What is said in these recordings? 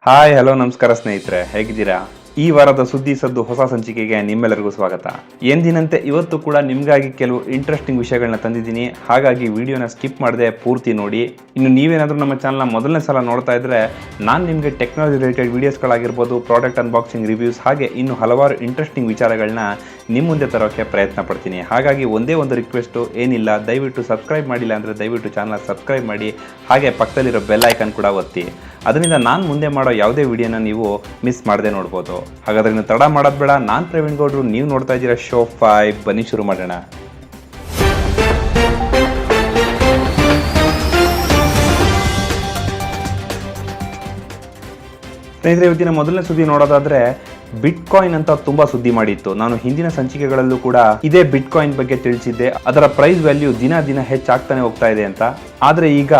Hi hello ನಮಸ್ಕಾರ ಸ್ನೇಹಿತರೆ, ಹೇಗಿದ್ದೀರಾ? ಈ ವಾರದ ಸುದ್ದಿ ಸದ್ದು ಹೊಸ ಸಂಚಿಕೆಗೆ ನಿಮ್ಮೆಲ್ಲರಿಗೂ ಸ್ವಾಗತ. ಎಂದಿನಂತೆ ಇವತ್ತು ಕೂಡ ನಿಮಗಾಗಿ ಕೆಲವು ಇಂಟ್ರೆಸ್ಟಿಂಗ್ ವಿಷಯಗಳನ್ನ ತಂದಿದ್ದೀನಿ. ಹಾಗಾಗಿ ವಿಡಿಯೋನ ಸ್ಕಿಪ್ ಮಾಡದೆ ಪೂರ್ತಿ ನೋಡಿ. ಇನ್ನು ನೀವೇನಾದರೂ ನಮ್ಮ ಚಾನಲ್ನ ಮೊದಲನೇ ಸಲ ನೋಡ್ತಾ ಇದ್ರೆ ನಾನು ನಿಮಗೆ ಟೆಕ್ನಾಲಜಿ ರಿಲೇಟೆಡ್ ವೀಡಿಯೋಸ್ಗಳಾಗಿರ್ಬೋದು, ಪ್ರಾಡಕ್ಟ್ ಅನ್ಬಾಕ್ಸಿಂಗ್ ರಿವ್ಯೂಸ್, ಹಾಗೆ ಇನ್ನು ಹಲವಾರು ಇಂಟ್ರೆಸ್ಟಿಂಗ್ ವಿಚಾರಗಳನ್ನ ನಿಮ್ಮ ಮುಂದೆ ತರೋಕ್ಕೆ ಪ್ರಯತ್ನ ಪಡ್ತೀನಿ. ಹಾಗಾಗಿ ಒಂದೇ ಒಂದು ರಿಕ್ವೆಸ್ಟು, ಏನಿಲ್ಲ, ದಯವಿಟ್ಟು ಸಬ್ಸ್ಕ್ರೈಬ್ ಮಾಡಿಲ್ಲ ಅಂದರೆ ದಯವಿಟ್ಟು ಚಾನಲ್ ಸಬ್ಸ್ಕ್ರೈಬ್ ಮಾಡಿ, ಹಾಗೆ ಪಕ್ಕದಲ್ಲಿರೋ ಬೆಲ್ ಐಕನ್ ಕೂಡ ಒತ್ತಿ. ಅದರಿಂದ ನಾನು ಮುಂದೆ ಮಾಡೋ ಯಾವುದೇ ವಿಡಿಯೋನ ನೀವು ಮಿಸ್ ಮಾಡದೆ ನೋಡ್ಬೋದು. ಹಾಗಾದ್ರೆ ನೀವು ತಡ ಮಾಡೋದು ಬೇಡ. ನಾನು ಪ್ರವೀಣ್ ಗೌಡ್ರು, ನೀವು ನೋಡ್ತಾ ಇದ್ದೀರಾ ಶೋ 5. ಬನ್ನಿ ಶುರು ಮಾಡೋಣ. ಸ್ನೇಹಿತರೆ, ಇವತ್ತಿನ ಮೊದಲನೇ ಸುದ್ದಿ ನೋಡೋದಾದ್ರೆ ಬಿಟ್ಕಾಯಿನ್ ಅಂತ ತುಂಬಾ ಸುದ್ದಿ ಮಾಡಿತ್ತು. ನಾನು ಹಿಂದಿನ ಸಂಚಿಕೆಗಳಲ್ಲೂ ಕೂಡ ಇದೇ ಬಿಟ್ಕಾಯಿನ್ ಬಗ್ಗೆ ತಿಳಿಸಿದ್ದೆ. ಅದರ ಪ್ರೈಸ್ ವ್ಯಾಲ್ಯೂ ದಿನ ದಿನ ಹೆಚ್ಚಾಗ್ತಾನೆ ಹೋಗ್ತಾ ಇದೆ ಅಂತ. ಆದ್ರೆ ಈಗ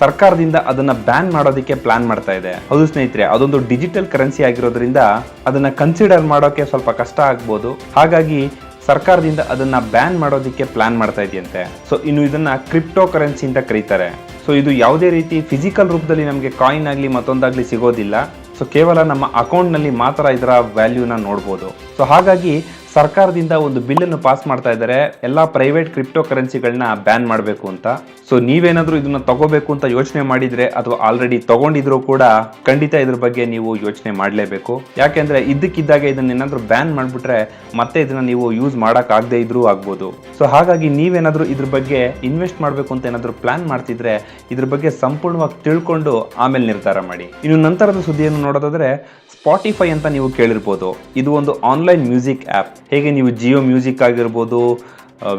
ಸರ್ಕಾರದಿಂದ ಅದನ್ನ ಬ್ಯಾನ್ ಮಾಡೋದಕ್ಕೆ ಪ್ಲಾನ್ ಮಾಡ್ತಾ ಇದೆ. ಹೌದು ಸ್ನೇಹಿತರೆ, ಅದೊಂದು ಡಿಜಿಟಲ್ ಕರೆನ್ಸಿ ಆಗಿರೋದ್ರಿಂದ ಅದನ್ನ ಕನ್ಸಿಡರ್ ಮಾಡೋಕೆ ಸ್ವಲ್ಪ ಕಷ್ಟ ಆಗ್ಬೋದು. ಹಾಗಾಗಿ ಸರ್ಕಾರದಿಂದ ಅದನ್ನ ಬ್ಯಾನ್ ಮಾಡೋದಕ್ಕೆ ಪ್ಲಾನ್ ಮಾಡ್ತಾ ಇದೆಯಂತೆ. ಸೊ ಇನ್ನು ಇದನ್ನ ಕ್ರಿಪ್ಟೋ ಕರೆನ್ಸಿ ಅಂತ ಕರೀತಾರೆ. ಸೊ ಇದು ಯಾವುದೇ ರೀತಿ ಫಿಸಿಕಲ್ ರೂಪದಲ್ಲಿ ನಮಗೆ ಕಾಯಿನ್ ಆಗಲಿ ಮತ್ತೊಂದಾಗ್ಲಿ ಸಿಗೋದಿಲ್ಲ. ಸೊ ಕೇವಲ ನಮ್ಮ ಅಕೌಂಟ್ನಲ್ಲಿ ಮಾತ್ರ ಇದರ ವ್ಯಾಲ್ಯೂನ ನೋಡ್ಬೋದು. ಸೊ ಹಾಗಾಗಿ ಸರ್ಕಾರದಿಂದ ಒಂದು ಬಿಲ್ಲನ್ನು ಪಾಸ್ ಮಾಡ್ತಾ ಇದ್ದಾರೆ, ಎಲ್ಲ ಪ್ರೈವೇಟ್ ಕ್ರಿಪ್ಟೋ ಕರೆನ್ಸಿಗಳನ್ನ ಬ್ಯಾನ್ ಮಾಡಬೇಕು ಅಂತ. ಸೊ ನೀವೇನಾದ್ರೂ ಇದನ್ನ ತಗೋಬೇಕು ಅಂತ ಯೋಚನೆ ಮಾಡಿದ್ರೆ ಅಥವಾ ಆಲ್ರೆಡಿ ತಗೊಂಡಿದ್ರು ಕೂಡ ಖಂಡಿತ ಇದ್ರ ಬಗ್ಗೆ ನೀವು ಯೋಚನೆ ಮಾಡಲೇಬೇಕು. ಯಾಕೆಂದ್ರೆ ಇದ್ದಕ್ಕಿದ್ದಾಗೆ ಇದನ್ನ ಏನಾದ್ರೂ ಬ್ಯಾನ್ ಮಾಡಿಬಿಟ್ರೆ ಮತ್ತೆ ಇದನ್ನ ನೀವು ಯೂಸ್ ಮಾಡಕ್ ಆಗದೆ ಇದ್ರೂ ಆಗ್ಬೋದು. ಸೊ ಹಾಗಾಗಿ ನೀವೇನಾದ್ರೂ ಇದ್ರ ಬಗ್ಗೆ ಇನ್ವೆಸ್ಟ್ ಮಾಡಬೇಕು ಅಂತ ಏನಾದ್ರೂ ಪ್ಲಾನ್ ಮಾಡ್ತಿದ್ರೆ ಇದ್ರ ಬಗ್ಗೆ ಸಂಪೂರ್ಣವಾಗಿ ತಿಳ್ಕೊಂಡು ಆಮೇಲೆ ನಿರ್ಧಾರ ಮಾಡಿ. ಇನ್ನು ನಂತರದ ಸುದ್ದಿಯನ್ನು ನೋಡೋದಾದ್ರೆ ಸ್ಪಾಟಿಫೈ ಅಂತ ನೀವು ಕೇಳಿರ್ಬೋದು. ಇದು ಒಂದು ಆನ್ಲೈನ್ ಮ್ಯೂಸಿಕ್ ಆ್ಯಪ್. ಹೇಗೆ ನೀವು ಜಿಯೋ ಮ್ಯೂಸಿಕ್ ಆಗಿರ್ಬೋದು,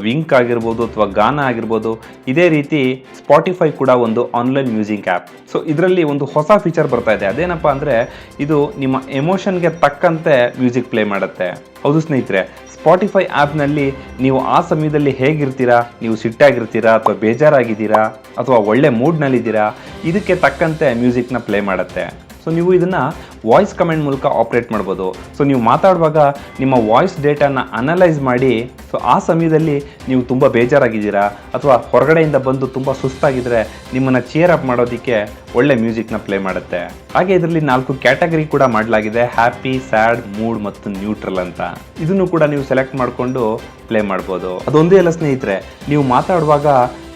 ವಿಂಕ್ ಆಗಿರ್ಬೋದು ಅಥವಾ ಗಾನಾ ಆಗಿರ್ಬೋದು, ಇದೇ ರೀತಿ ಸ್ಪಾಟಿಫೈ ಕೂಡ ಒಂದು ಆನ್ಲೈನ್ ಮ್ಯೂಸಿಕ್ ಆ್ಯಪ್. ಸೊ ಇದರಲ್ಲಿ ಒಂದು ಹೊಸ ಫೀಚರ್ ಬರ್ತಾ ಇದೆ. ಅದೇನಪ್ಪ ಅಂದರೆ ಇದು ನಿಮ್ಮ ಎಮೋಷನ್ಗೆ ತಕ್ಕಂತೆ ಮ್ಯೂಸಿಕ್ ಪ್ಲೇ ಮಾಡುತ್ತೆ. ಹೌದು ಸ್ನೇಹಿತರೆ, ಸ್ಪಾಟಿಫೈ ಆ್ಯಪ್ನಲ್ಲಿ ನೀವು ಆ ಸಮಯದಲ್ಲಿ ಹೇಗಿರ್ತೀರಾ, ನೀವು ಸಿಟ್ಟಾಗಿರ್ತೀರಾ ಅಥವಾ ಬೇಜಾರಾಗಿದ್ದೀರಾ ಅಥವಾ ಒಳ್ಳೆ ಮೂಡ್ನಲ್ಲಿದ್ದೀರಾ, ಇದಕ್ಕೆ ತಕ್ಕಂತೆ ಮ್ಯೂಸಿಕ್ನ ಪ್ಲೇ ಮಾಡುತ್ತೆ. ಸೊ ನೀವು ಇದನ್ನು ವಾಯ್ಸ್ ಕಮೆಂಟ್ ಮೂಲಕ ಆಪ್ರೇಟ್ ಮಾಡ್ಬೋದು. ಸೊ ನೀವು ಮಾತಾಡುವಾಗ ನಿಮ್ಮ ವಾಯ್ಸ್ ಡೇಟಾನ ಅನಲೈಸ್ ಮಾಡಿ, ಸೊ ಆ ಸಮಯದಲ್ಲಿ ನೀವು ತುಂಬ ಬೇಜಾರಾಗಿದ್ದೀರಾ ಅಥವಾ ಹೊರಗಡೆಯಿಂದ ಬಂದು ತುಂಬ ಸುಸ್ತಾಗಿದ್ದರೆ ನಿಮ್ಮನ್ನು ಚೇರ್ ಅಪ್ ಮಾಡೋದಕ್ಕೆ ಒಳ್ಳೆ ಮ್ಯೂಸಿಕ್ನ ಪ್ಲೇ ಮಾಡುತ್ತೆ. ಹಾಗೆ ಇದರಲ್ಲಿ 4 ಕ್ಯಾಟಗರಿ ಕೂಡ ಮಾಡಲಾಗಿದೆ: ಹ್ಯಾಪಿ, ಸ್ಯಾಡ್, ಮೂಡ್ ಮತ್ತು ನ್ಯೂಟ್ರಲ್ ಅಂತ. ಇದನ್ನು ಕೂಡ ನೀವು ಸೆಲೆಕ್ಟ್ ಮಾಡಿಕೊಂಡು ಪ್ಲೇ ಮಾಡ್ಬೋದು. ಅದೊಂದೇ ಅಲ್ಲ ಸ್ನೇಹಿತರೆ, ನೀವು ಮಾತಾಡುವಾಗ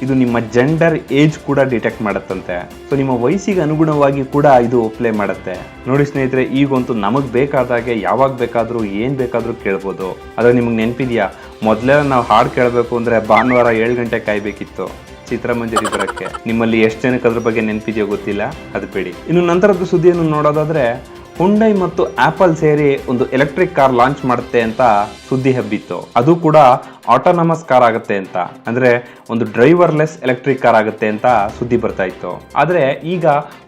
ಇದು ನಿಮ್ಮ ಜೆಂಡರ್, ಏಜ್ ಕೂಡ ಡಿಟೆಕ್ಟ್ ಮಾಡುತ್ತಂತೆ. ಸೊ ನಿಮ್ಮ ವಯಸ್ಸಿಗೆ ಅನುಗುಣವಾಗಿ ಕೂಡ ಇದು ಪ್ಲೇ ಮಾಡುತ್ತೆ. ನೋಡಿ ಸ್ನೇಹಿತರೆ, ಈಗಂತೂ ನಮಗೆ ಬೇಕಾದಾಗೆ ಯಾವಾಗ ಬೇಕಾದರೂ ಏನು ಬೇಕಾದರೂ ಕೇಳ್ಬೋದು. ಆದರೆ ನಿಮಗೆ ನೆನಪಿದೆಯಾ, ಮೊದಲೆಲ್ಲ ನಾವು ಹಾಡು ಕೇಳಬೇಕು ಅಂದರೆ ಭಾನುವಾರ 7 ಗಂಟೆ ಕಾಯಬೇಕಿತ್ತು ಚಿತ್ರಮಂಜರಿ ಬರೋಕ್ಕೆ. ನಿಮ್ಮಲ್ಲಿ ಎಷ್ಟು ಜನಕ್ಕೆ ಅದ್ರ ಬಗ್ಗೆ ನೆನಪಿದೆಯೋ ಗೊತ್ತಿಲ್ಲ, ಅದು ಬೇಡಿ. ಇನ್ನು ನಂತರದ ಸುದ್ದಿಯನ್ನು ನೋಡೋದಾದ್ರೆ ಹುಂಡೈ ಮತ್ತು ಆಪಲ್ ಸೇರಿ ಒಂದು ಎಲೆಕ್ಟ್ರಿಕ್ ಕಾರ್ ಲಾಂಚ್ ಮಾಡುತ್ತೆ ಅಂತ ಸುದ್ದಿ ಹಬ್ಬಿತ್ತು. ಅದು ಕೂಡ ಆಟೋನಮಸ್ ಕಾರ್ ಆಗುತ್ತೆ ಅಂತ, ಅಂದ್ರೆ ಒಂದು ಡ್ರೈವರ್ಲೆಸ್ ಎಲೆಕ್ಟ್ರಿಕ್ ಕಾರ್ ಆಗುತ್ತೆ ಅಂತ ಸುದ್ದಿ ಬರ್ತಾ ಇತ್ತು. ಆದ್ರೆ ಈಗ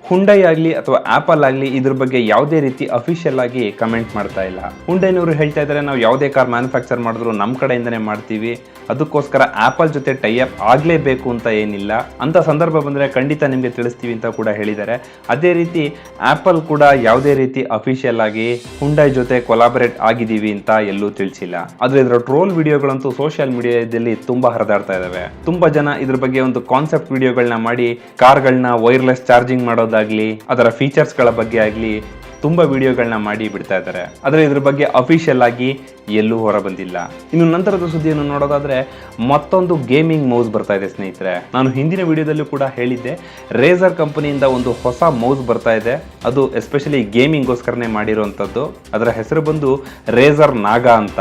ಹುಂಡೈ ಆಗಲಿ ಅಥವಾ ಆಪಲ್ ಆಗಲಿ ಇದ್ರ ಬಗ್ಗೆ ಯಾವುದೇ ರೀತಿ ಅಫಿಷಿಯಲ್ ಆಗಿ ಕಮೆಂಟ್ ಮಾಡ್ತಾ ಇಲ್ಲ. ಹುಂಡೈನವರು ಹೇಳ್ತಾ ಇದ್ದಾರೆ, ನಾವು ಯಾವುದೇ ಕಾರ್ ಮ್ಯಾನುಫ್ಯಾಕ್ಚರ್ ಮಾಡಿದ್ರು ನಮ್ಮ ಕಡೆಯಿಂದನೇ ಮಾಡ್ತೀವಿ, ಅದಕ್ಕೋಸ್ಕರ ಆಪಲ್ ಜೊತೆ ಟೈ ಅಪ್ ಆಗಲೇಬೇಕು ಅಂತ ಏನಿಲ್ಲ. ಅಂತ ಸಂದರ್ಭ ಬಂದರೆ ಖಂಡಿತ ನಿಮಗೆ ತಿಳಿಸ್ತೀವಿ ಅಂತ ಕೂಡ ಹೇಳಿದ್ದಾರೆ. ಅದೇ ರೀತಿ ಆಪಲ್ ಕೂಡ ಯಾವುದೇ ರೀತಿ ಅಫಿಷಿಯಲ್ ಆಗಿ ಹುಂಡೈ ಜೊತೆ ಕೊಲಾಬರೇಟ್ ಆಗಿದ್ದೀವಿ ಅಂತ ಎಲ್ಲೂ ತಿಳಿಸಿಲ್ಲ. ಆದರೆ ಇದರ ಟ್ರೋಲ್ ವಿಡಿಯೋಗಳಂತೂ ಸೋಷಿಯಲ್ ಮೀಡಿಯಾದಲ್ಲಿ ತುಂಬಾ ಹರಿದಾಡ್ತಾ ಇದಾವೆ. ತುಂಬಾ ಜನ ಇದ್ರ ಬಗ್ಗೆ ಒಂದು ಕಾನ್ಸೆಪ್ಟ್ ವಿಡಿಯೋಗಳನ್ನ ಮಾಡಿ ಕಾರ್ಗಳನ್ನ ವೈರ್ಲೆಸ್ ಚಾರ್ಜಿಂಗ್ ಮಾಡೋದಾಗ್ಲಿ, ಅದರ ಫೀಚರ್ಸ್ ಗಳ ಬಗ್ಗೆ ಆಗ್ಲಿ ತುಂಬಾ ವಿಡಿಯೋಗಳನ್ನ ಮಾಡಿ ಬಿಡ್ತಾ ಇದ್ದಾರೆ. ಆದರೆ ಇದ್ರ ಬಗ್ಗೆ ಅಫಿಷಿಯಲ್ ಆಗಿ ಎಲ್ಲೂ ಹೊರ ಬಂದಿಲ್ಲ. ಇನ್ನು ನಂತರದ ಸುದ್ದಿಯನ್ನು ನೋಡೋದಾದ್ರೆ ಮತ್ತೊಂದು ಗೇಮಿಂಗ್ ಮೌಸ್ ಬರ್ತಾ ಇದೆ ಸ್ನೇಹಿತರೆ. ನಾನು ಹಿಂದಿನ ವಿಡಿಯೋದಲ್ಲೂ ಕೂಡ ಹೇಳಿದ್ದೆ, ರೇಸರ್ ಕಂಪನಿಯಿಂದ ಒಂದು ಹೊಸ ಮೌಸ್ ಬರ್ತಾ ಇದೆ. ಅದು ಎಸ್ಪೆಷಲಿ ಗೇಮಿಂಗ್ಗೋಸ್ಕರನೇ ಮಾಡಿರುವಂಥದ್ದು. ಅದರ ಹೆಸರು ಬಂದು ರೇಸರ್ ನಾಗಾ ಅಂತ.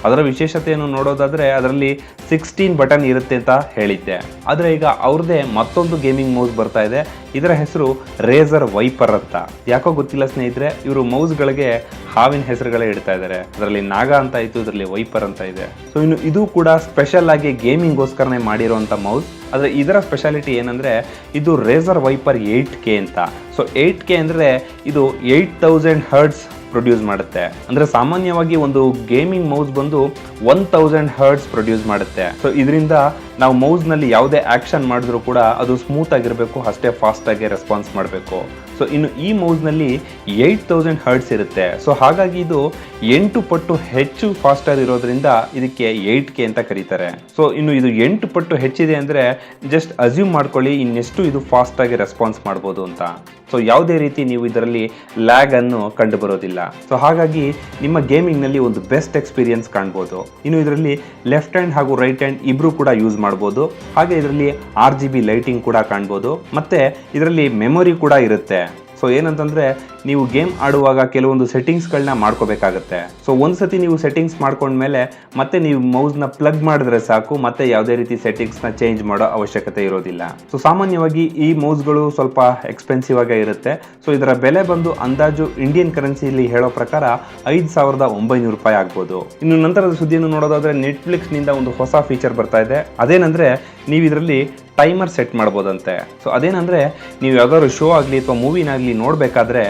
ಅದರ ವಿಶೇಷತೆಯನ್ನು ನೋಡೋದಾದ್ರೆ ಅದರಲ್ಲಿ 16 ಬಟನ್ ಇರುತ್ತೆ ಅಂತ ಹೇಳಿದ್ದೆ. ಆದರೆ ಈಗ ಅವ್ರದ್ದೇ ಮತ್ತೊಂದು ಗೇಮಿಂಗ್ ಮೌಸ್ ಬರ್ತಾ ಇದೆ. ಇದರ ಹೆಸರು ರೇಸರ್ ವೈಪರ್ ಅಂತ. ಯಾಕೋ ಗೊತ್ತಿಲ್ಲ ಸ್ನೇಹಿತರೆ, ಇವರು ಮೌಸ್ಗಳಿಗೆ ಹಾವಿನ ಹೆಸರುಗಳೇ ಇಡ್ತಾ ಇದ್ದಾರೆ. ಅದರಲ್ಲಿ ನಾಗಾ ಅಂತ ಇತ್ತು, ಇದರಲ್ಲಿ ವೈಪರ್ ಅಂತ ಇದೆ. ಸೊ ಇನ್ನು ಇದು ಕೂಡ ಸ್ಪೆಷಲ್ ಆಗಿ ಗೇಮಿಂಗ್ಗೋಸ್ಕರನೇ ಮಾಡಿರುವಂಥ ಮೌಸ್. ಆದರೆ ಇದರ ಸ್ಪೆಷಾಲಿಟಿ ಏನಂದ್ರೆ ಇದು ರೇಸರ್ ವೈಪರ್ 8K ಅಂತ. ಸೊ 8K ಅಂದರೆ ಇದು 8000 ಹರ್ಟ್ಸ್ ಪ್ರೊಡ್ಯೂಸ್ ಮಾಡುತ್ತೆ. ಅಂದ್ರೆ ಸಾಮಾನ್ಯವಾಗಿ ಒಂದು ಗೇಮಿಂಗ್ ಮೌಸ್ ಬಂದು 1000 ಹರ್ಟ್ಸ್ ಪ್ರೊಡ್ಯೂಸ್ ಮಾಡುತ್ತೆ. ಸೊ ಇದರಿಂದ ನಾವು ಮೌಸ್ ನಲ್ಲಿ ಯಾವುದೇ ಆಕ್ಷನ್ ಮಾಡಿದ್ರು ಕೂಡ ಅದು ಸ್ಮೂತ್ ಆಗಿರಬೇಕು, ಅಷ್ಟೇ ಫಾಸ್ಟ್ ಆಗಿ ರೆಸ್ಪಾನ್ಸ್ ಮಾಡಬೇಕು. ಸೊ ಇನ್ನು ಈ ಮೌಸ್ ನಲ್ಲಿ 8000 ಹರ್ಟ್ಸ್ ಇರುತ್ತೆ. ಸೊ ಹಾಗಾಗಿ ಇದು 8 ಪಟ್ಟು ಹೆಚ್ಚು ಫಾಸ್ಟರ್ ಇರೋದ್ರಿಂದ ಇದಕ್ಕೆ 8K ಅಂತ ಕರೀತಾರೆ. ಸೊ ಇನ್ನು ಇದು 8 ಪಟ್ಟು ಹೆಚ್ಚಿದೆ ಅಂದ್ರೆ ಜಸ್ಟ್ ಅಸ್ಯೂಮ್ ಮಾಡ್ಕೊಳ್ಳಿ ಇನ್ನೆಷ್ಟು ಇದು ಫಾಸ್ಟ್ ಆಗಿ ರೆಸ್ಪಾನ್ಸ್ ಮಾಡ್ಬೋದು ಅಂತ. ಸೊ ಯಾವುದೇ ರೀತಿ ನೀವು ಇದರಲ್ಲಿ ಲ್ಯಾಗ್ ಅನ್ನು ಕಂಡು ಬರೋದಿಲ್ಲ. ಸೊ ಹಾಗಾಗಿ ನಿಮ್ಮ ಗೇಮಿಂಗ್ ನಲ್ಲಿ ಒಂದು ಬೆಸ್ಟ್ ಎಕ್ಸ್ಪೀರಿಯನ್ಸ್ ಕಾಣ್ಬೋದು. ಇನ್ನು ಇದರಲ್ಲಿ ಲೆಫ್ಟ್ ಹ್ಯಾಂಡ್ ಹಾಗೂ ರೈಟ್ ಹ್ಯಾಂಡ್ ಇಬ್ರು ಕೂಡ ಯೂಸ್ ಮಾಡ್ಬೋದು. ಹಾಗೆ ಇದರಲ್ಲಿ RGB ಲೈಟಿಂಗ್ ಕೂಡ ಕಾಣ್ಬೋದು. ಮತ್ತೆ ಇದರಲ್ಲಿ ಮೆಮೊರಿ ಕೂಡ ಇರುತ್ತೆ. ಸೊ ಏನಂತಂದ್ರೆ ನೀವು ಗೇಮ್ ಆಡುವಾಗ ಕೆಲವೊಂದು ಸೆಟ್ಟಿಂಗ್ಸ್ಗಳನ್ನ ಮಾಡ್ಕೋಬೇಕಾಗತ್ತೆ. ಸೊ ಒಂದ್ಸತಿ ನೀವು ಸೆಟ್ಟಿಂಗ್ಸ್ ಮಾಡ್ಕೊಂಡ್ಮೇಲೆ ಮತ್ತೆ ನೀವು ಮೌಸ್ನ ಪ್ಲಗ್ ಮಾಡಿದ್ರೆ ಸಾಕು, ಮತ್ತೆ ಯಾವುದೇ ರೀತಿ ಸೆಟ್ಟಿಂಗ್ಸ್ನ ಚೇಂಜ್ ಮಾಡೋ ಅವಶ್ಯಕತೆ ಇರೋದಿಲ್ಲ. ಸೊ ಸಾಮಾನ್ಯವಾಗಿ ಈ ಮೌಸ್ಗಳು ಸ್ವಲ್ಪ ಎಕ್ಸ್ಪೆನ್ಸಿವ್ ಆಗೇ ಇರುತ್ತೆ. ಸೊ ಇದರ ಬೆಲೆ ಬಂದು ಅಂದಾಜು ಇಂಡಿಯನ್ ಕರೆನ್ಸಿಯಲ್ಲಿ ಹೇಳೋ ಪ್ರಕಾರ 5,900 ರೂಪಾಯಿ ಆಗ್ಬೋದು. ಇನ್ನು ನಂತರದ ಸುದ್ದಿಯನ್ನು ನೋಡೋದಾದ್ರೆ ನೆಟ್ಫ್ಲಿಕ್ಸ್ ನಿಂದ ಒಂದು ಹೊಸ ಫೀಚರ್ ಬರ್ತಾ ಇದೆ. ಅದೇನಂದ್ರೆ ನೀವು ಇದರಲ್ಲಿ ಟೈಮರ್ ಸೆಟ್ ಮಾಡ್ಬೋದಂತೆ. ಸೊ ಅದೇನಂದ್ರೆ ನೀವು ಯಾವ್ದಾದ್ರು ಶೋ ಆಗಲಿ ಅಥವಾ ಮೂವಿನಾಗಲಿ ನೋಡಬೇಕಾದ್ರೆ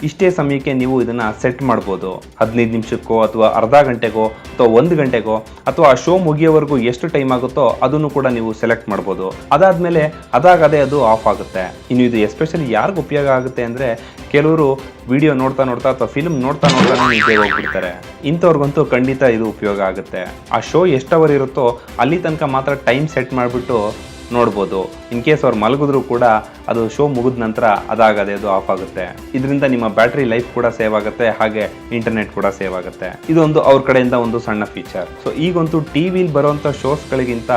ಇಷ್ಟೇ ಸಮಯಕ್ಕೆ ನೀವು ಇದನ್ನ ಸೆಟ್ ಮಾಡ್ಬೋದು. 15 ನಿಮಿಷಕ್ಕೋ ಅಥವಾ ಅರ್ಧ ಗಂಟೆಗೋ ಅಥವಾ 1 ಗಂಟೆಗೋ ಅಥವಾ ಆ ಶೋ ಮುಗಿಯೋವರೆಗೂ ಎಷ್ಟು ಟೈಮ್ ಆಗುತ್ತೋ ಅದನ್ನು ಕೂಡ ನೀವು ಸೆಲೆಕ್ಟ್ ಮಾಡ್ಬೋದು. ಅದಾದ್ಮೇಲೆ ಅದಾಗದೇ ಅದು ಆಫ್ ಆಗುತ್ತೆ. ಇನ್ನು ಇದು ಎಸ್ಪೆಷಲಿ ಯಾರಿಗೂ ಉಪಯೋಗ ಆಗುತ್ತೆ ಅಂದ್ರೆ ಕೆಲವರು ವಿಡಿಯೋ ನೋಡ್ತಾ ಅಥವಾ ಫಿಲ್ಮ್ ನೋಡ್ತಾ ನಿದ್ದೆ ಹೋಗ್ಬಿಡ್ತಾರೆ. ಇಂಥವ್ರಿಗಂತೂ ಖಂಡಿತ ಇದು ಉಪಯೋಗ ಆಗುತ್ತೆ. ಆ ಶೋ ಎಷ್ಟು ಅವರ್ ಇರುತ್ತೋ ಅಲ್ಲಿ ತನಕ ಮಾತ್ರ ಟೈಮ್ ಸೆಟ್ ಮಾಡಿಬಿಟ್ಟು ನೋಡ್ಬೋದು. ಇನ್ ಕೇಸ್ ಅವ್ರು ಮಲಗಿದ್ರು ಕೂಡ ಅದು ಶೋ ಮುಗಿದ ನಂತರ ಅದಾಗದೆ ಅದು ಆಫ್ ಆಗುತ್ತೆ. ಇದರಿಂದ ನಿಮ್ಮ ಬ್ಯಾಟ್ರಿ ಲೈಫ್ ಕೂಡ ಸೇವ್ ಆಗುತ್ತೆ, ಹಾಗೆ ಇಂಟರ್ನೆಟ್ ಕೂಡ ಸೇವ್ ಆಗುತ್ತೆ. ಇದೊಂದು ಅವ್ರ ಕಡೆಯಿಂದ ಒಂದು ಸಣ್ಣ ಫೀಚರ್. ಸೊ ಈಗಂತೂ ಟಿವಿಲಿ ಬರುವಂಥ ಶೋಸ್ಗಳಿಗಿಂತ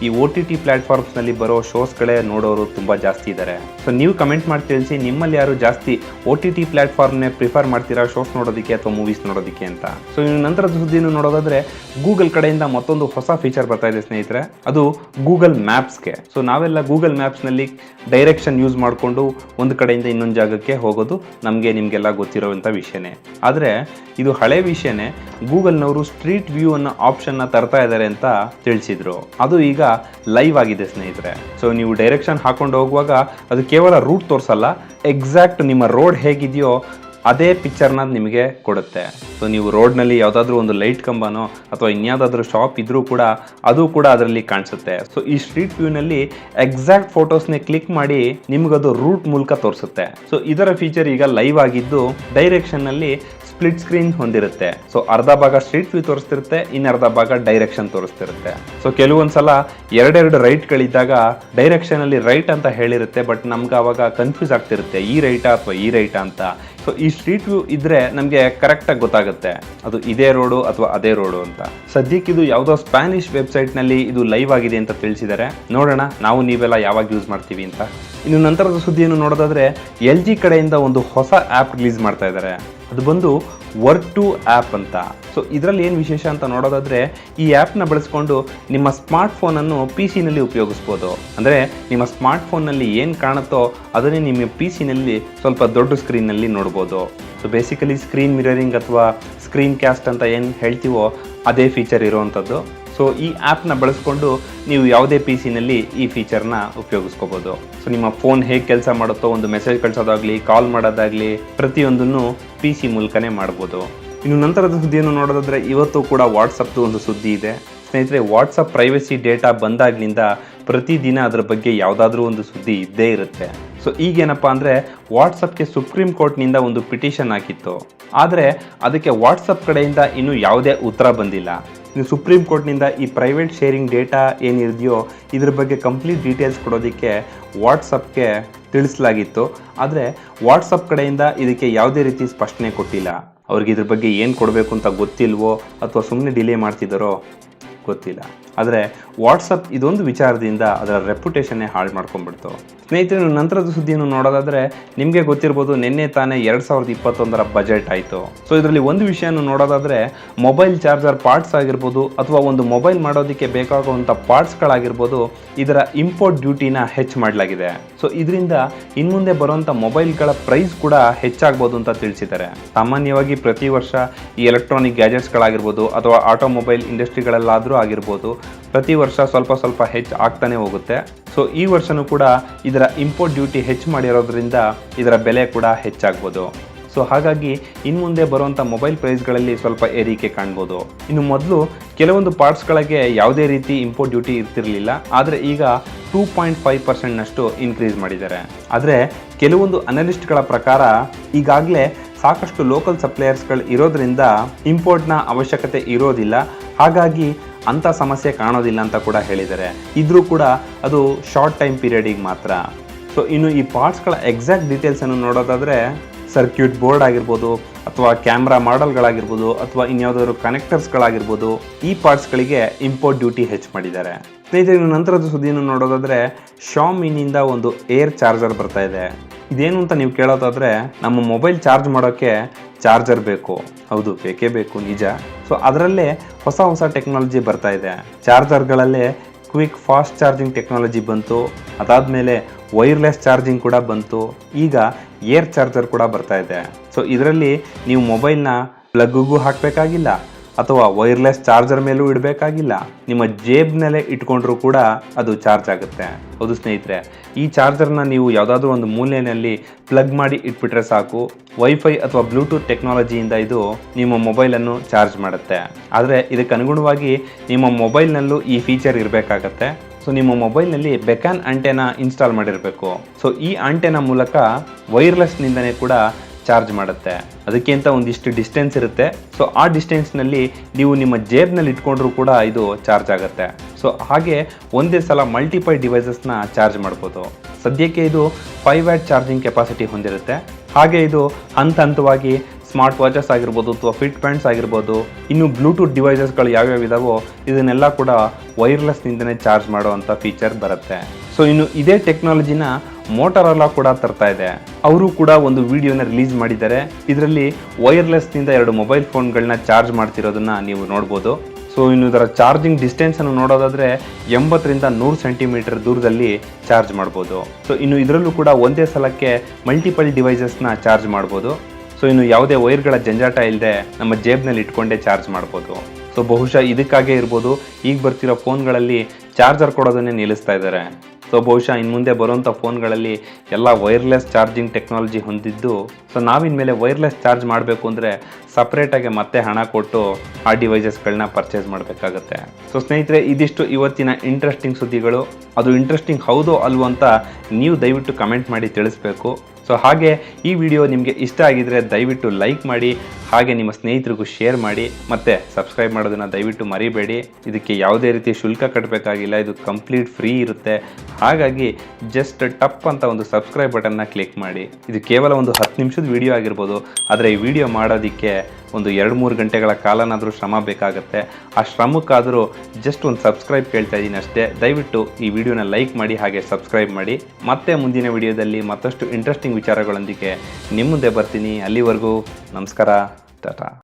ಈ OTT ಪ್ಲಾಟ್ಫಾರ್ಮ್ಸ್ನಲ್ಲಿ ಬರೋ ಶೋಸ್ಗಳೇ ನೋಡೋರು ತುಂಬ ಜಾಸ್ತಿ ಇದ್ದಾರೆ. ಸೊ ನೀವು ಕಮೆಂಟ್ ಮಾಡಿ ತಿಳಿಸಿ, ನಿಮ್ಮಲ್ಲಿ ಯಾರು ಜಾಸ್ತಿ OTT ಪ್ಲಾಟ್ಫಾರ್ಮ್ನೇ ಪ್ರಿಫರ್ ಮಾಡ್ತೀರಾ ಶೋಸ್ ನೋಡೋದಕ್ಕೆ ಅಥವಾ ಮೂವೀಸ್ ನೋಡೋದಕ್ಕೆ ಅಂತ. ಸೊ ಇನ್ನು ನಂತರದ ಸುದ್ದಿಯನ್ನು ನೋಡೋದಾದ್ರೆ ಗೂಗಲ್ ಕಡೆಯಿಂದ ಮತ್ತೊಂದು ಹೊಸ ಫೀಚರ್ ಬರ್ತಾ ಇದೆ ಸ್ನೇಹಿತರೆ. ಅದು ಗೂಗಲ್ ಮ್ಯಾಪ್ಸ್ಗೆ. ಸೊ ನಾವೆಲ್ಲ ಗೂಗಲ್ ಮ್ಯಾಪ್ಸ್ನಲ್ಲಿ ಡೈರೆಕ್ಷನ್ ಯೂಸ್ ಮಾಡಿಕೊಂಡು ಒಂದು ಕಡೆಯಿಂದ ಇನ್ನೊಂದು ಜಾಗಕ್ಕೆ ಹೋಗೋದು ನಿಮಗೆಲ್ಲ ಗೊತ್ತಿರೋವಂಥ ವಿಷಯನೇ. ಆದರೆ ಇದು ಹಳೆ ವಿಷಯನೇ. ಗೂಗಲ್ನವರು ಸ್ಟ್ರೀಟ್ ವ್ಯೂ ಅನ್ನೋ ಆಪ್ಷನ್ನ ತರ್ತಾ ಇದ್ದಾರೆ ಅಂತ ತಿಳಿಸಿದ್ರು. ಅದು ಈಗ ಲೈವ್ ಆಗಿದೆ ಸ್ನೇಹಿತರೆ. ಸೊ ನೀವು ಡೈರೆಕ್ಷನ್ ಹಾಕೊಂಡು ಹೋಗುವಾಗ ಅದು ಕೇವಲ ರೂಟ್ ತೋರಿಸಲ್ಲ, ಎಕ್ಸಾಕ್ಟ್ ನಿಮ್ಮ ರೋಡ್ ಹೇಗಿದೆಯೋ ಅದೇ ಪಿಕ್ಚರ್ನ ನಿಮಗೆ ಕೊಡುತ್ತೆ. ಸೊ ನೀವು ರೋಡ್ನಲ್ಲಿ ಯಾವುದಾದ್ರೂ ಒಂದು ಲೈಟ್ ಕಂಬನೋ ಅಥವಾ ಇನ್ಯಾವುದಾದ್ರೂ ಶಾಪ್ ಇದ್ರೂ ಕೂಡ ಅದು ಕೂಡ ಅದರಲ್ಲಿ ಕಾಣಿಸುತ್ತೆ. ಸೊ ಈ ಸ್ಟ್ರೀಟ್ ವ್ಯೂನಲ್ಲಿ ಎಕ್ಸಾಕ್ಟ್ ಫೋಟೋಸ್ನೇ ಕ್ಲಿಕ್ ಮಾಡಿ ನಿಮಗದು ರೂಟ್ ಮೂಲಕ ತೋರಿಸುತ್ತೆ. ಸೊ ಇದರ ಫೀಚರ್ ಈಗ ಲೈವ್ ಆಗಿದ್ದು ಡೈರೆಕ್ಷನ್ನಲ್ಲಿ ಸ್ಪ್ಲಿಟ್ ಸ್ಕ್ರೀನ್ ಹೊಂದಿರುತ್ತೆ. ಸೊ ಅರ್ಧ ಭಾಗ ಸ್ಟ್ರೀಟ್ ವ್ಯೂ ತೋರಿಸ್ತಿರುತ್ತೆ, ಇನ್ನರ್ಧ ಭಾಗ ಡೈರೆಕ್ಷನ್ ತೋರಿಸ್ತಿರುತ್ತೆ. ಸೊ ಕೆಲವೊಂದ್ಸಲ ಎರಡೆರಡು ರೈಟ್ಗಳಿದ್ದಾಗ ಡೈರೆಕ್ಷನ್ ಅಲ್ಲಿ ರೈಟ್ ಅಂತ ಹೇಳಿರುತ್ತೆ, ಬಟ್ ನಮ್ಗೆ ಅವಾಗ ಕನ್ಫ್ಯೂಸ್ ಆಗ್ತಿರುತ್ತೆ ಈ ರೈಟಾ ಅಥವಾ ಈ ರೈಟಾ ಅಂತ. ಸೊ ಈ ಸ್ಟ್ರೀಟ್ ವ್ಯೂ ಇದ್ರೆ ನಮಗೆ ಕರೆಕ್ಟಾಗಿ ಗೊತ್ತಾಗುತ್ತೆ ಅದು ಇದೇ ರೋಡು ಅಥವಾ ಅದೇ ರೋಡು ಅಂತ. ಸದ್ಯಕ್ಕೆ ಇದು ಯಾವುದೋ ಸ್ಪ್ಯಾನಿಷ್ ವೆಬ್ಸೈಟ್ನಲ್ಲಿ ಇದು ಲೈವ್ ಆಗಿದೆ ಅಂತ ತಿಳಿಸಿದ್ದಾರೆ. ನೋಡೋಣ ನಾವು ನೀವೆಲ್ಲ ಯಾವಾಗ ಯೂಸ್ ಮಾಡ್ತೀವಿ ಅಂತ. ಇನ್ನು ನಂತರದ ಸುದ್ದಿಯನ್ನು ನೋಡೋದಾದ್ರೆ LG ಕಡೆಯಿಂದ ಒಂದು ಹೊಸ ಆ್ಯಪ್ ರಿಲೀಸ್ ಮಾಡ್ತಾ ಇದ್ದಾರೆ. ಅದು ಬಂದು ವರ್ಕ್2 ಆ್ಯಪ್ ಅಂತ. ಸೊ ಇದರಲ್ಲಿ ಏನು ವಿಶೇಷ ಅಂತ ನೋಡೋದಾದ್ರೆ ಈ ಆ್ಯಪ್ನ ಬಳಸ್ಕೊಂಡು ನಿಮ್ಮ ಸ್ಮಾರ್ಟ್ ಫೋನನ್ನು PC ನಲ್ಲಿ ಉಪಯೋಗಿಸ್ಬೋದು. ಅಂದರೆ ನಿಮ್ಮ ಸ್ಮಾರ್ಟ್ ಫೋನ್ನಲ್ಲಿ ಏನು ಕಾಣುತ್ತೋ ಅದನ್ನೇ ನಿಮ್ಮ PC ನಲ್ಲಿ ಸ್ವಲ್ಪ ದೊಡ್ಡ ಸ್ಕ್ರೀನ್ನಲ್ಲಿ ನೋಡ್ಬೋದು. ಸೊ ಬೇಸಿಕಲಿ ಸ್ಕ್ರೀನ್ ಮಿರರಿಂಗ್ ಅಥವಾ ಸ್ಕ್ರೀನ್ ಕ್ಯಾಸ್ಟ್ ಅಂತ ಏನು ಹೇಳ್ತೀವೋ ಅದೇ ಫೀಚರ್ ಇರುವಂಥದ್ದು. ಸೊ ಈ ಆ್ಯಪ್ನ ಬಳಸ್ಕೊಂಡು ನೀವು ಯಾವುದೇ PC ನಲ್ಲಿ ಈ ಫೀಚರ್ನ ಉಪಯೋಗಿಸ್ಕೋಬೋದು. ಸೊ ನಿಮ್ಮ ಫೋನ್ ಹೇಗೆ ಕೆಲಸ ಮಾಡುತ್ತೋ, ಒಂದು ಮೆಸೇಜ್ ಕಳಿಸೋದಾಗಲಿ, ಕಾಲ್ ಮಾಡೋದಾಗಲಿ, ಪ್ರತಿಯೊಂದನ್ನು PC ಮೂಲಕನೇ ಮಾಡ್ಬೋದು. ಇನ್ನು ನಂತರದ ಸುದ್ದಿಯನ್ನು ನೋಡೋದಾದ್ರೆ ಇವತ್ತು ಕೂಡ ವಾಟ್ಸಪ್ದು ಒಂದು ಸುದ್ದಿ ಇದೆ ಸ್ನೇಹಿತರೆ. ವಾಟ್ಸಪ್ ಪ್ರೈವಸಿ ಡೇಟಾ ಬಂದಾಗ್ಲಿಂದ ಪ್ರತಿದಿನ ಅದರ ಬಗ್ಗೆ ಯಾವುದಾದ್ರೂ ಒಂದು ಸುದ್ದಿ ಇದ್ದೇ ಇರುತ್ತೆ. ಸೊ ಈಗೇನಪ್ಪ ಅಂದರೆ ವಾಟ್ಸಪ್ಗೆ ಸುಪ್ರೀಂ ಕೋರ್ಟ್ನಿಂದ ಒಂದು ಪಿಟಿಷನ್ ಹಾಕಿತ್ತು. ಆದರೆ ಅದಕ್ಕೆ ವಾಟ್ಸಪ್ ಕಡೆಯಿಂದ ಇನ್ನೂ ಯಾವುದೇ ಉತ್ತರ ಬಂದಿಲ್ಲ. ಇನ್ನು ಸುಪ್ರೀಂ ಕೋರ್ಟ್ನಿಂದ ಈ ಪ್ರೈವೇಟ್ ಶೇರಿಂಗ್ ಡೇಟಾ ಏನಿದೆಯೋ ಇದ್ರ ಬಗ್ಗೆ ಕಂಪ್ಲೀಟ್ ಡೀಟೇಲ್ಸ್ ಕೊಡೋದಕ್ಕೆ ವಾಟ್ಸಪ್ಗೆ ತಿಳಿಸಲಾಗಿತ್ತು. ಆದರೆ ವಾಟ್ಸಪ್ ಕಡೆಯಿಂದ ಇದಕ್ಕೆ ಯಾವುದೇ ರೀತಿ ಸ್ಪಷ್ಟನೆ ಕೊಟ್ಟಿಲ್ಲ. ಅವ್ರಿಗೆ ಇದ್ರ ಬಗ್ಗೆ ಏನು ಕೊಡಬೇಕು ಅಂತ ಗೊತ್ತಿಲ್ವೋ ಅಥವಾ ಸುಮ್ಮನೆ ಡಿಲೇ ಮಾಡ್ತಿದ್ದಾರೋ ಗೊತ್ತಿಲ್ಲ. ಆದರೆ ವಾಟ್ಸಪ್ ಇದೊಂದು ವಿಚಾರದಿಂದ ಅದರ ರೆಪ್ಯುಟೇಷನ್ನೇ ಹಾಳು ಮಾಡ್ಕೊಂಡ್ಬಿಡ್ತು. ಸ್ನೇಹಿತರೆ ನಂತರದ ಸುದ್ದಿಯನ್ನು ನೋಡೋದಾದರೆ ನಿಮಗೆ ಗೊತ್ತಿರ್ಬೋದು, ನಿನ್ನೆ ತಾನೇ 2021 ಬಜೆಟ್ ಆಯಿತು. ಸೊ ಇದರಲ್ಲಿ ಒಂದು ವಿಷಯವನ್ನು ನೋಡೋದಾದರೆ ಮೊಬೈಲ್ ಚಾರ್ಜರ್ ಪಾರ್ಟ್ಸ್ ಆಗಿರ್ಬೋದು ಅಥವಾ ಒಂದು ಮೊಬೈಲ್ ಮಾಡೋದಕ್ಕೆ ಬೇಕಾಗುವಂಥ ಪಾರ್ಟ್ಸ್ಗಳಾಗಿರ್ಬೋದು, ಇದರ ಇಂಪೋರ್ಟ್ ಡ್ಯೂಟಿನ ಹೆಚ್ಚು ಮಾಡಲಾಗಿದೆ. ಸೊ ಇದರಿಂದ ಇನ್ಮುಂದೆ ಬರುವಂಥ ಮೊಬೈಲ್ಗಳ ಪ್ರೈಸ್ ಕೂಡ ಹೆಚ್ಚಾಗ್ಬೋದು ಅಂತ ತಿಳಿಸಿದ್ದಾರೆ. ಸಾಮಾನ್ಯವಾಗಿ ಪ್ರತಿ ವರ್ಷ ಈ ಎಲೆಕ್ಟ್ರಾನಿಕ್ ಗ್ಯಾಜೆಟ್ಸ್ಗಳಾಗಿರ್ಬೋದು ಅಥವಾ ಆಟೋಮೊಬೈಲ್ ಇಂಡಸ್ಟ್ರಿಗಳಲ್ಲಾದರೂ ಆಗಿರ್ಬೋದು ಪ್ರತಿ ವರ್ಷ ಸ್ವಲ್ಪ ಹೆಚ್ಚು ಆಗ್ತಾನೆ ಹೋಗುತ್ತೆ. ಸೊ ಈ ವರ್ಷನೂ ಕೂಡ ಇದರ ಇಂಪೋರ್ಟ್ ಡ್ಯೂಟಿ ಹೆಚ್ಚು ಮಾಡಿರೋದ್ರಿಂದ ಇದರ ಬೆಲೆ ಕೂಡ ಹೆಚ್ಚಾಗ್ಬೋದು. ಸೊ ಹಾಗಾಗಿ ಇನ್ಮುಂದೆ ಬರುವಂಥ ಮೊಬೈಲ್ ಪ್ರೈಸ್ಗಳಲ್ಲಿ ಸ್ವಲ್ಪ ಏರಿಕೆ ಕಾಣ್ಬೋದು. ಇನ್ನು ಮೊದಲು ಕೆಲವೊಂದು ಪಾರ್ಟ್ಸ್ಗಳಿಗೆ ಯಾವುದೇ ರೀತಿ ಇಂಪೋರ್ಟ್ ಡ್ಯೂಟಿ ಇರ್ತಿರಲಿಲ್ಲ, ಆದರೆ ಈಗ 2.5% ಇನ್ಕ್ರೀಸ್ ಮಾಡಿದ್ದಾರೆ. ಆದರೆ ಕೆಲವೊಂದು ಅನಲಿಸ್ಟ್ಗಳ ಪ್ರಕಾರ ಈಗಾಗಲೇ ಸಾಕಷ್ಟು ಲೋಕಲ್ ಸಪ್ಲೈಯರ್ಸ್ಗಳು ಇರೋದ್ರಿಂದ ಇಂಪೋರ್ಟ್ನ ಅವಶ್ಯಕತೆ ಇರೋದಿಲ್ಲ, ಹಾಗಾಗಿ ಅಂಥ ಸಮಸ್ಯೆ ಕಾಣೋದಿಲ್ಲ ಅಂತ ಕೂಡ ಹೇಳಿದ್ದಾರೆ. ಇದ್ರೂ ಕೂಡ ಅದು ಶಾರ್ಟ್ ಟೈಮ್ ಪೀರಿಯಡಿಗೆ ಮಾತ್ರ. ಸೊ ಇನ್ನು ಈ ಪಾರ್ಟ್ಸ್ಗಳ ಎಕ್ಸಾಕ್ಟ್ ಡೀಟೇಲ್ಸನ್ನು ನೋಡೋದಾದರೆ ಸರ್ಕ್ಯೂಟ್ ಬೋರ್ಡ್ ಆಗಿರ್ಬೋದು ಅಥವಾ ಕ್ಯಾಮ್ರಾ ಮಾಡೆಲ್ಗಳಾಗಿರ್ಬೋದು ಅಥವಾ ಇನ್ಯಾವುದಾದ್ರು ಕನೆಕ್ಟರ್ಸ್ಗಳಾಗಿರ್ಬೋದು, ಈ ಪಾರ್ಟ್ಸ್ಗಳಿಗೆ ಇಂಪೋರ್ಟ್ ಡ್ಯೂಟಿ ಹೆಚ್ಚು ಮಾಡಿದ್ದಾರೆ. ಸ್ನೇಹಿತರೆ, ಇನ್ನು ನಂತರದ ಸುದ್ದಿಯನ್ನು ನೋಡೋದಾದರೆ ಶಾಮಿನಿಂದ ಒಂದು ಏರ್ ಚಾರ್ಜರ್ ಬರ್ತಾ ಇದೆ. ಇದೇನು ಅಂತ ನೀವು ಕೇಳೋದಾದರೆ, ನಮ್ಮ ಮೊಬೈಲ್ ಚಾರ್ಜ್ ಮಾಡೋಕ್ಕೆ ಚಾರ್ಜರ್ ಬೇಕು. ಹೌದು, ಬೇಕೇ ಬೇಕು, ನಿಜ. ಸೊ ಅದರಲ್ಲೇ ಹೊಸ ಟೆಕ್ನಾಲಜಿ ಬರ್ತಾ ಇದೆ. ಚಾರ್ಜರ್ಗಳಲ್ಲೇ ಕ್ವಿಕ್ ಫಾಸ್ಟ್ ಚಾರ್ಜಿಂಗ್ ಟೆಕ್ನಾಲಜಿ ಬಂತು, ಅದಾದಮೇಲೆ ವೈರ್ಲೆಸ್ ಚಾರ್ಜಿಂಗ್ ಕೂಡ ಬಂತು, ಈಗ ಏರ್ ಚಾರ್ಜರ್ ಕೂಡ ಬರ್ತಾ ಇದೆ. ಸೊ ಇದರಲ್ಲಿ ನೀವು ಮೊಬೈಲ್ನ ಪ್ಲಗ್ಗೂ ಹಾಕಬೇಕಾಗಿಲ್ಲ ಅಥವಾ ವೈರ್ಲೆಸ್ ಚಾರ್ಜರ್ ಮೇಲೂ ಇಡಬೇಕಾಗಿಲ್ಲ. ನಿಮ್ಮ ಜೇಬ್ನಲ್ಲೇ ಇಟ್ಕೊಂಡ್ರೂ ಕೂಡ ಅದು ಚಾರ್ಜ್ ಆಗುತ್ತೆ. ಹೌದು ಸ್ನೇಹಿತರೆ, ಈ ಚಾರ್ಜರ್ನ ನೀವು ಯಾವುದಾದ್ರೂ ಒಂದು ಮೂಲೆಯಲ್ಲಿ ಪ್ಲಗ್ ಮಾಡಿ ಇಟ್ಬಿಟ್ರೆ ಸಾಕು, ವೈಫೈ ಅಥವಾ ಬ್ಲೂಟೂತ್ ಟೆಕ್ನಾಲಜಿಯಿಂದ ಇದು ನಿಮ್ಮ ಮೊಬೈಲನ್ನು ಚಾರ್ಜ್ ಮಾಡುತ್ತೆ. ಆದರೆ ಇದಕ್ಕೆ ಅನುಗುಣವಾಗಿ ನಿಮ್ಮ ಮೊಬೈಲ್ನಲ್ಲೂ ಈ ಫೀಚರ್ ಇರಬೇಕಾಗತ್ತೆ. ಸೊ ನಿಮ್ಮ ಮೊಬೈಲ್ನಲ್ಲಿ ಬೆಕಾನ್ ಆಂಟೆನಾ ಇನ್ಸ್ಟಾಲ್ ಮಾಡಿರಬೇಕು. ಸೊ ಈ ಆಂಟೆನಾ ಮೂಲಕ ವೈರ್ಲೆಸ್ನಿಂದನೇ ಕೂಡ ಚಾರ್ಜ್ ಮಾಡುತ್ತೆ. ಅದಕ್ಕೆ ಅಂತ ಒಂದಿಷ್ಟು ಡಿಸ್ಟೆನ್ಸ್ ಇರುತ್ತೆ. ಸೊ ಆ ಡಿಸ್ಟೆನ್ಸ್ನಲ್ಲಿ ನೀವು ನಿಮ್ಮ ಜೇಬ್ನಲ್ಲಿ ಇಟ್ಕೊಂಡ್ರೂ ಕೂಡ ಇದು ಚಾರ್ಜ್ ಆಗುತ್ತೆ. ಸೊ ಹಾಗೆ ಒಂದೇ ಸಲ ಮಲ್ಟಿಪಲ್ ಡಿವೈಸಸ್ನ ಚಾರ್ಜ್ ಮಾಡ್ಬೋದು. ಸದ್ಯಕ್ಕೆ ಇದು 5 ವ್ಯಾಟ್ ಚಾರ್ಜಿಂಗ್ ಕೆಪಾಸಿಟಿ ಹೊಂದಿರುತ್ತೆ. ಹಾಗೆ ಇದು ಹಂತವಾಗಿ ಸ್ಮಾರ್ಟ್ ವಾಚಸ್ ಆಗಿರ್ಬೋದು ಅಥವಾ ಫಿಟ್ ಬ್ಯಾಂಡ್ಸ್ ಆಗಿರ್ಬೋದು, ಇನ್ನು ಬ್ಲೂಟೂತ್ ಡಿವೈಸಸ್ಗಳು ಯಾವ್ಯಾವ ಇದಾವೋ ಇದನ್ನೆಲ್ಲ ಕೂಡ ವೈರ್ಲೆಸ್ನಿಂದನೇ ಚಾರ್ಜ್ ಮಾಡುವಂಥ ಫೀಚರ್ ಬರುತ್ತೆ. ಸೊ ಇನ್ನು ಇದೇ ಟೆಕ್ನಾಲಜಿನ ಮೋಟರೋಲಾ ಕೂಡ ತರ್ತಾ ಇದೆ. ಅವರು ಕೂಡ ಒಂದು ವಿಡಿಯೋನ ರಿಲೀಸ್ ಮಾಡಿದ್ದಾರೆ. ಇದರಲ್ಲಿ ವೈರ್ಲೆಸ್ನಿಂದ 2 ಮೊಬೈಲ್ ಫೋನ್ಗಳನ್ನ ಚಾರ್ಜ್ ಮಾಡ್ತಿರೋದನ್ನ ನೀವು ನೋಡ್ಬೋದು. ಸೊ ಇನ್ನು ಇದರ ಚಾರ್ಜಿಂಗ್ ಡಿಸ್ಟೆನ್ಸನ್ನು ನೋಡೋದಾದರೆ 80ರಿಂದ 100 ಸೆಂಟಿಮೀಟರ್ ದೂರದಲ್ಲಿ ಚಾರ್ಜ್ ಮಾಡ್ಬೋದು. ಸೊ ಇನ್ನು ಇದರಲ್ಲೂ ಕೂಡ ಒಂದೇ ಸಲಕ್ಕೆ ಮಲ್ಟಿಪಲ್ ಡಿವೈಸಸ್ನ ಚಾರ್ಜ್ ಮಾಡ್ಬೋದು. ಸೊ ಇನ್ನು ಯಾವುದೇ ವೈರ್ಗಳ ಜಂಜಾಟ ಇಲ್ಲದೆ ನಮ್ಮ ಜೇಬ್ನಲ್ಲಿ ಇಟ್ಕೊಂಡೇ ಚಾರ್ಜ್ ಮಾಡ್ಬೋದು. ಸೊ ಬಹುಶಃ ಇದಕ್ಕಾಗೇ ಇರ್ಬೋದು ಈಗ ಬರ್ತಿರೋ ಫೋನ್ಗಳಲ್ಲಿ ಚಾರ್ಜರ್ ಕೊಡೋದನ್ನೇ ನಿಲ್ಲಿಸ್ತಾ ಇದ್ದಾರೆ. ಸೊ ಬಹುಶಃ ಇನ್ನು ಮುಂದೆ ಬರುವಂಥ ಫೋನ್ಗಳಲ್ಲಿ ಎಲ್ಲ ವೈರ್ಲೆಸ್ ಚಾರ್ಜಿಂಗ್ ಟೆಕ್ನಾಲಜಿ ಹೊಂದಿದ್ದು, ಸೊ ನಾವಿನ್ಮೇಲೆ ವೈರ್ಲೆಸ್ ಚಾರ್ಜ್ ಮಾಡಬೇಕು ಅಂದರೆ ಸಪ್ರೇಟಾಗಿ ಮತ್ತೆ ಹಣ ಕೊಟ್ಟು ಆ ಡಿವೈಸಸ್ಗಳನ್ನ ಪರ್ಚೇಸ್ ಮಾಡಬೇಕಾಗತ್ತೆ. ಸೊ ಸ್ನೇಹಿತರೆ, ಇದಿಷ್ಟು ಇವತ್ತಿನ ಇಂಟ್ರೆಸ್ಟಿಂಗ್ ಸುದ್ದಿಗಳು. ಅದು ಇಂಟ್ರೆಸ್ಟಿಂಗ್ ಹೌದೋ ಅಲ್ವೋ ಅಂತ ನೀವು ದಯವಿಟ್ಟು ಕಮೆಂಟ್ ಮಾಡಿ ತಿಳಿಸ್ಬೇಕು. ಸೊ ಹಾಗೆ ಈ ವಿಡಿಯೋ ನಿಮಗೆ ಇಷ್ಟ ಆಗಿದರೆ ದಯವಿಟ್ಟು ಲೈಕ್ ಮಾಡಿ, ಹಾಗೆ ನಿಮ್ಮ ಸ್ನೇಹಿತರಿಗೂ ಶೇರ್ ಮಾಡಿ, ಮತ್ತು ಸಬ್ಸ್ಕ್ರೈಬ್ ಮಾಡೋದನ್ನು ದಯವಿಟ್ಟು ಮರಿಬೇಡಿ. ಇದಕ್ಕೆ ಯಾವುದೇ ರೀತಿ ಶುಲ್ಕ ಕಟ್ಟಬೇಕಾಗಿಲ್ಲ, ಇದು ಕಂಪ್ಲೀಟ್ ಫ್ರೀ ಇರುತ್ತೆ. ಹಾಗಾಗಿ ಜಸ್ಟ್ ಟಪ್ ಅಂತ ಒಂದು ಸಬ್ಸ್ಕ್ರೈಬ್ ಬಟನ್ನ ಕ್ಲಿಕ್ ಮಾಡಿ. ಇದು ಕೇವಲ ಒಂದು 10 ನಿಮಿಷದ ವಿಡಿಯೋ ಆಗಿರ್ಬೋದು, ಆದರೆ ಈ ವಿಡಿಯೋ ಮಾಡೋದಕ್ಕೆ ಒಂದು 2-3 ಗಂಟೆಗಳ ಕಾಲನಾದರೂ ಶ್ರಮ ಬೇಕಾಗುತ್ತೆ. ಆ ಶ್ರಮಕ್ಕಾದರೂ ಜಸ್ಟ್ ಒಂದು ಸಬ್ಸ್ಕ್ರೈಬ್ ಕೇಳ್ತಾ ಇದ್ದೀನಿ ಅಷ್ಟೇ. ದಯವಿಟ್ಟು ಈ ವಿಡಿಯೋನ ಲೈಕ್ ಮಾಡಿ, ಹಾಗೆ ಸಬ್ಸ್ಕ್ರೈಬ್ ಮಾಡಿ. ಮತ್ತೆ ಮುಂದಿನ ವಿಡಿಯೋದಲ್ಲಿ ಮತ್ತಷ್ಟು ಇಂಟ್ರೆಸ್ಟಿಂಗ್ ವಿಚಾರಗಳೊಂದಿಗೆ ನಿಮ್ಮ ಮುಂದೆ ಬರ್ತೀನಿ. ಅಲ್ಲಿವರೆಗೂ ನಮಸ್ಕಾರ, ಟಾಟಾ.